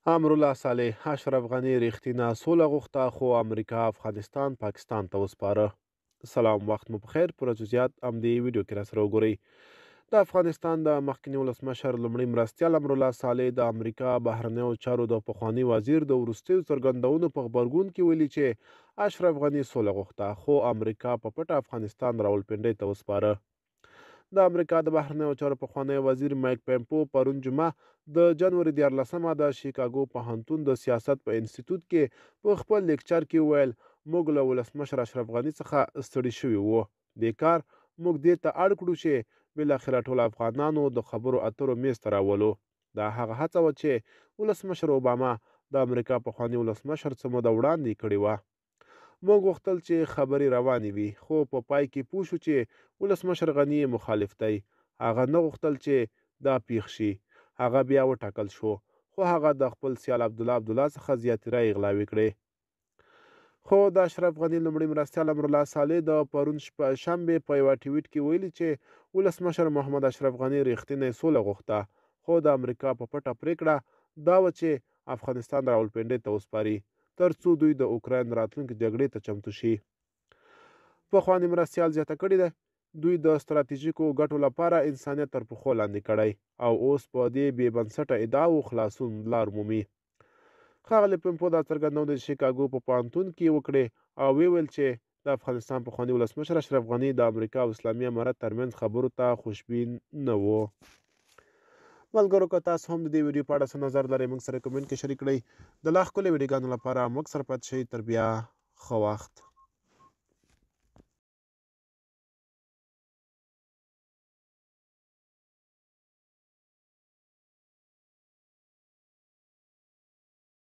امرالله صالح اشرف غني رښتینه سوله غوښته خو امریکا افغانستان پاکستان ته وسپاره. سلام، وخت مو پخیر. پوره جزئیات همدې ویډیو کې راسره وګورئ. د افغانستان د مخکني ولسمشر لومړي مرستیال امرالله صالح د امریکا بهرنیو چارو د پخواني وزیر د وروستیو څرګندونو په غبرګون کې ویلي چې اشرف غني سوله غوښته خو امریکا په پټه افغانستان راولپنډۍ ته وسپاره. د امریکا د بهرنیو چارو پخوانی وزیر مایک پمپو پرون جمعه د جنوري 14مه د شیکاګو پوهنتون د سیاست په انسټیټیوټ کې په خپل لیکچر کې وویل موږ له ولسمشر اشرف غني څخه ستړي شوي وو. دې کار موږ دې ته اړ کړو چې بالاخره ټول افغانانو د خبرو اترو میز ته راولو. دا هغه هڅه وه چې ولسمشر اوباما د امریکا پخواني ولسمشر څه موده وړاندې کړې وه. موږ غوښتل چې خبرې روانې وي خو په پای کې پوه شو چې ولسمشر غني مخالف دی. هغه نه غوښتل چې دا پیښ شي. هغه بیا وټاکل شو خو هغه د خپل سیال عبدالله څخه زیاتې رایې غلاوې کړې. خو د اشرف غني لومړي مرستیال امرالله صالح د پرون شنبې په یوه ټویټ کې ویلي چې ولسمشر محمد اشرف غني رښتینې سوله غوښته خو د امریکا په پټه پریکړه دا وه چې افغانستان راولپنډۍ ته وسپاري تر څو دوی د اوکراین راتلونکې جګړې ته چمتو شي. پخواني مرستیال زیاته کړې ده دوی د ستراتیژیکو ګټو لپاره انسانیت تر پښو لاندې کړی او اوس په دې بې بنسټه ادعاو خلاصون لار مومي. ښاغلي پمپو دا څرګندونه د شیکاګو په پوهنتون کې وکړې او ویل چې د افغانستان پخواني ولسمشر اشرف غني د امریکا او اسلامي امارت ترمنځ خبرو ته خوشبین نه و. ملګرو که تاسو هم د دې ویډیو په اړه څه نظر لرئ موږ سره کمنټ کې شریک کړئ. د لا ښکلې ویډیوګانو لپاره موږ سره پاتې شئ. تر بیا ښه وخت.